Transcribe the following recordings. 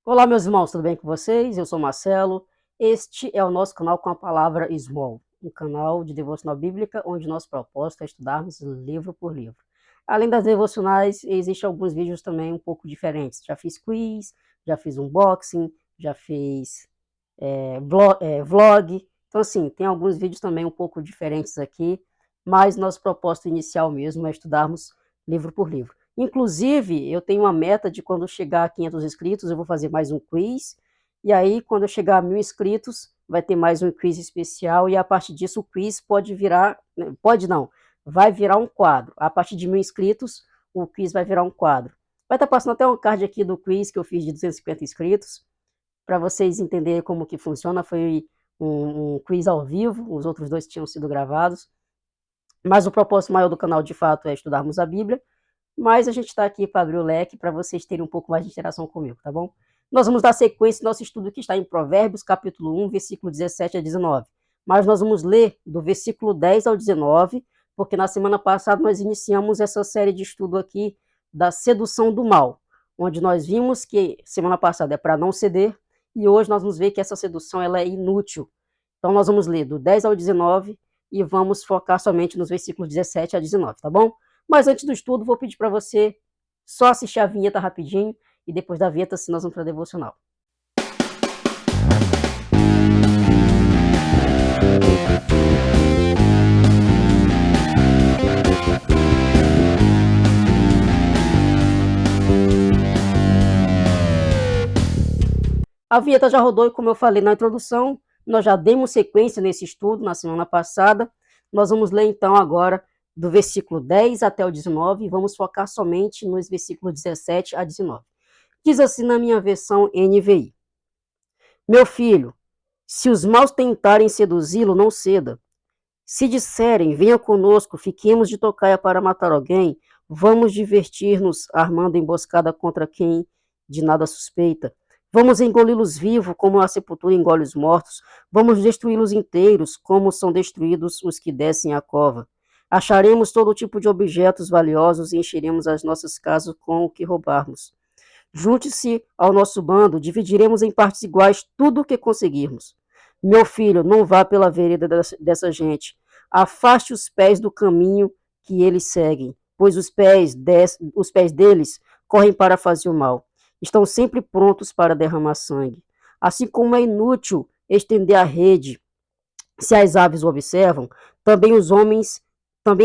Olá, meus irmãos, tudo bem com vocês? Eu sou Marcelo. Este é o nosso canal com a palavra Small, um canal de devocional bíblica onde nosso propósito é estudarmos livro por livro. Além das devocionais, existem alguns vídeos também um pouco diferentes. Já fiz quiz, já fiz unboxing, já fiz vlog. Então, assim, tem alguns vídeos também um pouco diferentes aqui, mas nosso propósito inicial mesmo é estudarmos livro por livro. Inclusive, eu tenho uma meta de quando chegar a 500 inscritos, eu vou fazer mais um quiz, e aí quando eu chegar a 1000 inscritos, vai ter mais um quiz especial, e a partir disso o quiz pode virar, pode não, vai virar um quadro. A partir de 1000 inscritos, o quiz vai virar um quadro. Vai estar passando até um card aqui do quiz que eu fiz de 250 inscritos, para vocês entenderem como que funciona. Foi um quiz ao vivo, os outros dois tinham sido gravados, mas o propósito maior do canal de fato é estudarmos a Bíblia, mas a gente está aqui para abrir o leque para vocês terem um pouco mais de interação comigo, tá bom? Nós vamos dar sequência ao nosso estudo que está em Provérbios, capítulo 1, versículo 17 a 19. Mas nós vamos ler do versículo 10 ao 19, porque na semana passada nós iniciamos essa série de estudo aqui da sedução do mal, onde nós vimos que semana passada é para não ceder, e hoje nós vamos ver que essa sedução ela é inútil. Então nós vamos ler do 10 ao 19 e vamos focar somente nos versículos 17 a 19, tá bom? Mas antes do estudo, vou pedir para você só assistir a vinheta rapidinho e depois da vinheta, sim, nós vamos para a devocional. A vinheta já rodou e, como eu falei na introdução, nós já demos sequência nesse estudo na semana passada. Nós vamos ler então agora do versículo 10 até o 19 e vamos focar somente nos versículos 17 a 19. Diz assim na minha versão NVI: Meu filho, se os maus tentarem seduzi-lo, não ceda. Se disserem, venha conosco, fiquemos de tocaia para matar alguém, vamos divertir-nos armando emboscada contra quem de nada suspeita. Vamos engoli-los vivos, como a sepultura engole os mortos. Vamos destruí-los inteiros, como são destruídos os que descem à cova. Acharemos todo tipo de objetos valiosos e encheremos as nossas casas com o que roubarmos. Junte-se ao nosso bando, dividiremos em partes iguais tudo o que conseguirmos. Meu filho, não vá pela vereda dessa gente. Afaste os pés do caminho que eles seguem, pois os pés deles correm para fazer o mal. Estão sempre prontos para derramar sangue. Assim como é inútil estender a rede, se as aves o observam, também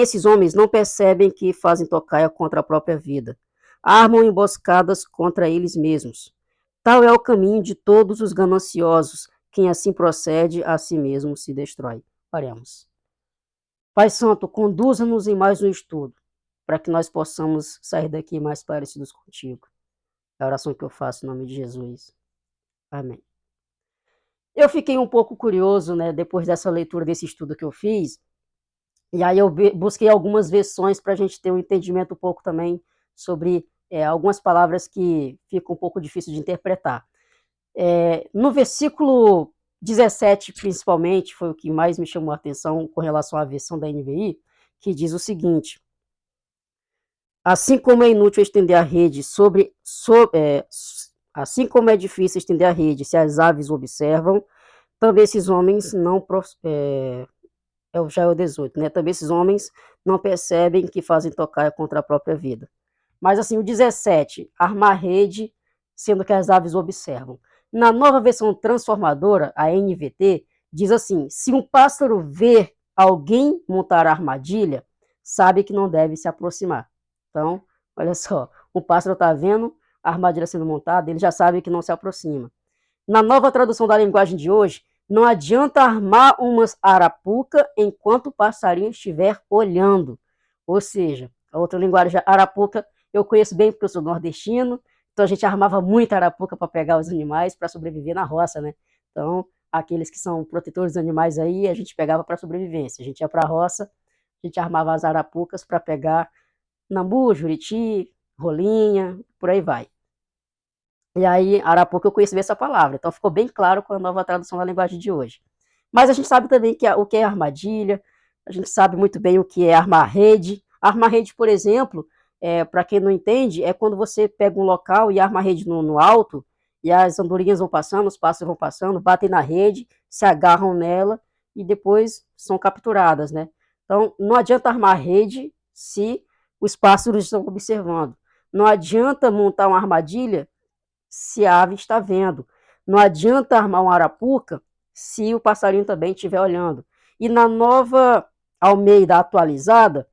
esses homens não percebem que fazem tocaia contra a própria vida. Armam emboscadas contra eles mesmos. Tal é o caminho de todos os gananciosos. Quem assim procede, a si mesmo se destrói. Oremos. Pai Santo, conduza-nos em mais um estudo, para que nós possamos sair daqui mais parecidos contigo. É a oração que eu faço em nome de Jesus. Amém. Eu fiquei um pouco curioso, né, depois dessa leitura desse estudo que eu fiz, e aí eu busquei algumas versões para a gente ter um entendimento um pouco também sobre algumas palavras que ficam um pouco difícil de interpretar. No versículo 17, principalmente, foi o que mais me chamou a atenção com relação à versão da NVI, que diz o seguinte: assim como é inútil estender a rede assim como é difícil estender a rede se as aves o observam, também esses homens não já é o 18, né? Também esses homens não percebem que fazem tocaia contra a própria vida. Mas assim, o 17, armar rede, sendo que as aves o observam. Na nova versão transformadora, a NVT, diz assim: se um pássaro vê alguém montar a armadilha, sabe que não deve se aproximar. Então, olha só, o pássaro está vendo a armadilha sendo montada, ele já sabe que não se aproxima. Na nova tradução da linguagem de hoje, não adianta armar uma arapuca enquanto o passarinho estiver olhando. Ou seja, a outra linguagem, arapuca, eu conheço bem porque eu sou nordestino, então a gente armava muita arapuca para pegar os animais para sobreviver na roça, né? Então, aqueles que são protetores dos animais aí, a gente pegava para sobrevivência. A gente ia para a roça, a gente armava as arapucas para pegar nambu, juriti, rolinha, por aí vai. E aí, arapuca, eu conheci essa palavra. Então, ficou bem claro com a nova tradução da linguagem de hoje. Mas a gente sabe também o que é armadilha, a gente sabe muito bem o que é armar rede. Armar rede, por exemplo, para quem não entende, é quando você pega um local e arma a rede no alto, E as andorinhas vão passando, os pássaros vão passando, batem na rede, se agarram nela e depois são capturadas, né? Então, não adianta armar rede se os pássaros estão observando. Não adianta montar uma armadilha se a ave está vendo. Não adianta armar uma arapuca se o passarinho também estiver olhando. E na nova Almeida atualizada,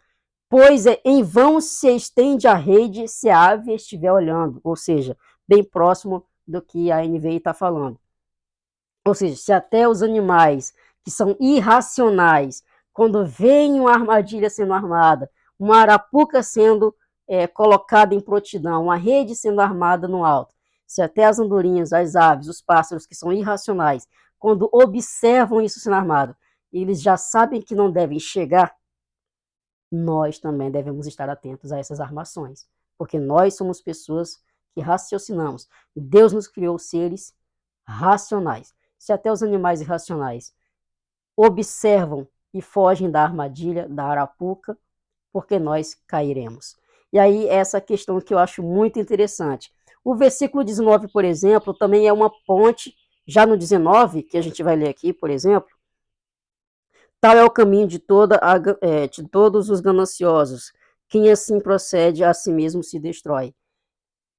pois em vão se estende a rede se a ave estiver olhando, ou seja, bem próximo do que a NVI está falando. Ou seja, se até os animais que são irracionais, quando veem uma armadilha sendo armada, uma arapuca sendo colocada em prontidão, uma rede sendo armada no alto, se até as andorinhas, as aves, os pássaros que são irracionais, quando observam isso sendo armado, eles já sabem que não devem chegar, nós também devemos estar atentos a essas armações, porque nós somos pessoas que raciocinamos. Deus nos criou seres racionais. Se até os animais irracionais observam e fogem da armadilha, da arapuca, porque nós cairemos. E aí, essa questão que eu acho muito interessante. O versículo 19, por exemplo, também é uma ponte, já no 19, que a gente vai ler aqui, por exemplo, tal é o caminho de todos os gananciosos, quem assim procede a si mesmo se destrói.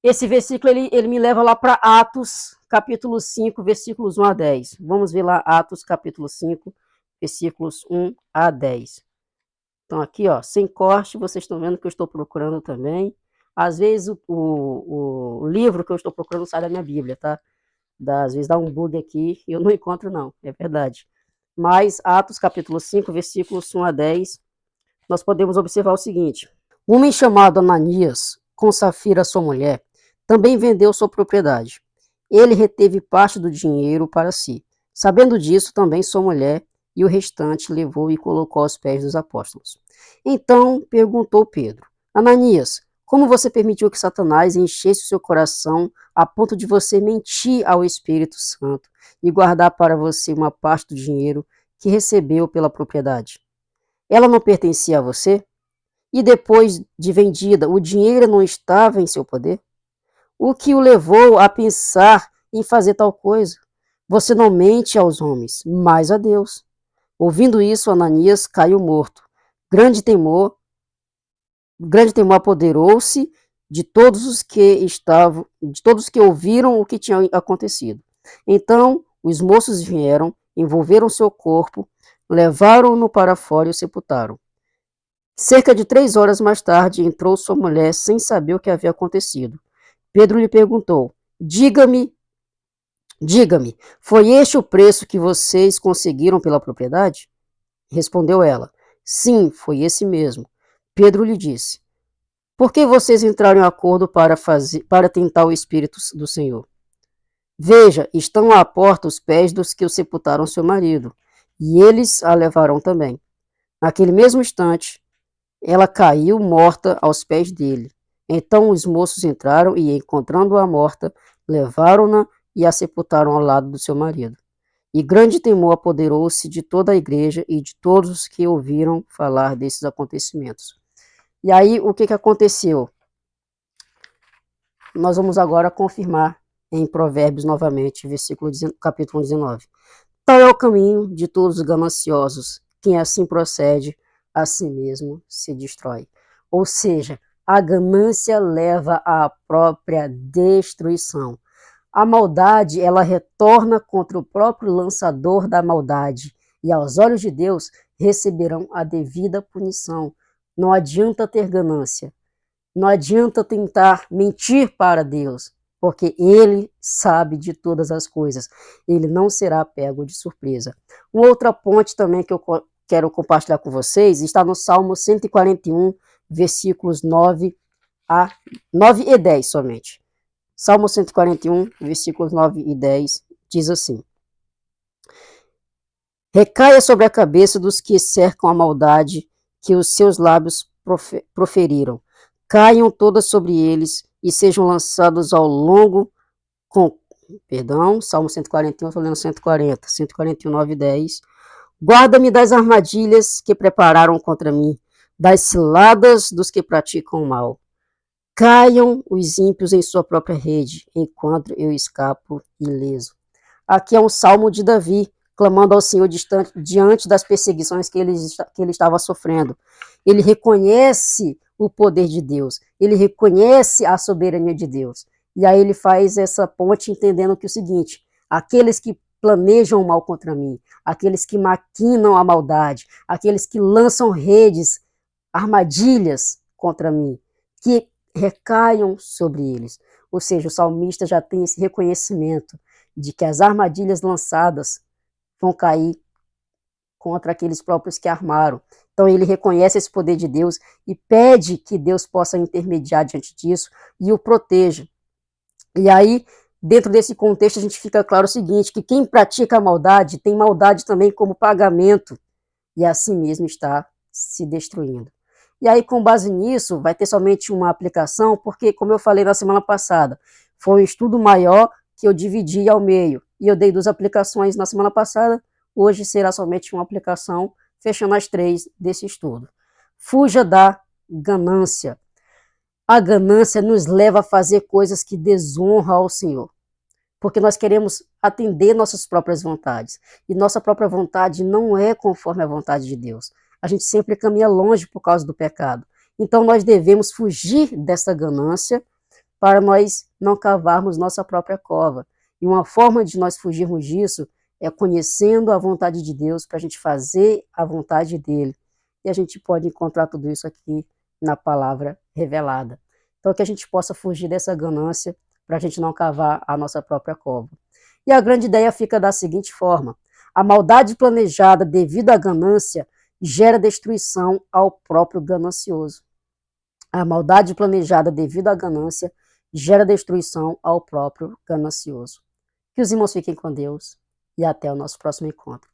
Esse versículo ele me leva lá para Atos, capítulo 5, versículos 1 a 10. Vamos ver lá Atos, capítulo 5, versículos 1 a 10. Então aqui, ó, sem corte, vocês estão vendo que eu estou procurando também. Às vezes o livro que eu estou procurando sai da minha Bíblia, tá? Às vezes dá um bug aqui e eu não encontro não, é verdade. Mas Atos, capítulo 5, versículos 1 a 10, nós podemos observar o seguinte. Um homem chamado Ananias, com Safira, sua mulher, também vendeu sua propriedade. Ele reteve parte do dinheiro para si. Sabendo disso, também sua mulher e o restante levou e colocou aos pés dos apóstolos. Então perguntou Pedro: Ananias, como você permitiu que Satanás enchesse o seu coração a ponto de você mentir ao Espírito Santo e guardar para você uma parte do dinheiro que recebeu pela propriedade? Ela não pertencia a você? E depois de vendida, o dinheiro não estava em seu poder? O que o levou a pensar em fazer tal coisa? Você não mente aos homens, mas a Deus. Ouvindo isso, Ananias caiu morto. Grande temor apoderou-se de todos os que ouviram o que tinha acontecido. Então, os moços vieram, envolveram seu corpo, levaram-no para fora e o sepultaram. Cerca de 3 horas mais tarde, entrou sua mulher sem saber o que havia acontecido. Pedro lhe perguntou: Diga-me, foi este o preço que vocês conseguiram pela propriedade? Respondeu ela: Sim, foi esse mesmo. Pedro lhe disse: Por que vocês entraram em acordo para tentar o Espírito do Senhor? Veja, estão à porta os pés dos que o sepultaram seu marido, e eles a levarão também. Naquele mesmo instante, ela caiu morta aos pés dele. Então os moços entraram e, encontrando-a morta, levaram-na e a sepultaram ao lado do seu marido. E grande temor apoderou-se de toda a igreja e de todos os que ouviram falar desses acontecimentos. E aí, o que aconteceu? Nós vamos agora confirmar em Provérbios novamente, capítulo 19. Tal é o caminho de todos os gananciosos, quem assim procede, a si mesmo se destrói. Ou seja, a ganância leva à própria destruição. A maldade, ela retorna contra o próprio lançador da maldade, e aos olhos de Deus receberão a devida punição. Não adianta ter ganância, não adianta tentar mentir para Deus, porque Ele sabe de todas as coisas. Ele não será pego de surpresa. Uma outra ponte também que eu quero compartilhar com vocês está no Salmo 141, versículos 9 e 10 somente. Salmo 141, versículos 9 e 10, diz assim: Recaia sobre a cabeça dos que cercam a maldade que os seus lábios proferiram. Caiam todas sobre eles e sejam lançados ao longo Salmo 141, estou lendo 141, 9 e 10. Guarda-me das armadilhas que prepararam contra mim, das ciladas dos que praticam o mal. Caiam os ímpios em sua própria rede, enquanto eu escapo ileso. Aqui é um salmo de Davi, clamando ao Senhor diante das perseguições que ele estava sofrendo. Ele reconhece o poder de Deus, ele reconhece a soberania de Deus. E aí ele faz essa ponte entendendo que é o seguinte: aqueles que planejam o mal contra mim, aqueles que maquinam a maldade, aqueles que lançam redes, armadilhas contra mim, que recaiam sobre eles. Ou seja, o salmista já tem esse reconhecimento de que as armadilhas lançadas vão cair contra aqueles próprios que armaram. Então ele reconhece esse poder de Deus e pede que Deus possa intermediar diante disso e o proteja. E aí, dentro desse contexto, a gente fica claro o seguinte, que quem pratica a maldade tem maldade também como pagamento e assim mesmo está se destruindo. E aí, com base nisso, vai ter somente uma aplicação, porque, como eu falei na semana passada, foi um estudo maior que eu dividi ao meio. E eu dei 2 aplicações na semana passada, hoje será somente uma aplicação, fechando as 3 desse estudo. Fuja da ganância. A ganância nos leva a fazer coisas que desonram ao Senhor, porque nós queremos atender nossas próprias vontades. E nossa própria vontade não é conforme a vontade de Deus. A gente sempre caminha longe por causa do pecado. Então nós devemos fugir dessa ganância para nós não cavarmos nossa própria cova. E uma forma de nós fugirmos disso é conhecendo a vontade de Deus para a gente fazer a vontade dele. E a gente pode encontrar tudo isso aqui na palavra revelada. Então que a gente possa fugir dessa ganância para a gente não cavar a nossa própria cova. E a grande ideia fica da seguinte forma: a maldade planejada devido à ganância gera destruição ao próprio ganancioso. A maldade planejada devido à ganância gera destruição ao próprio ganancioso. Que os irmãos fiquem com Deus e até o nosso próximo encontro.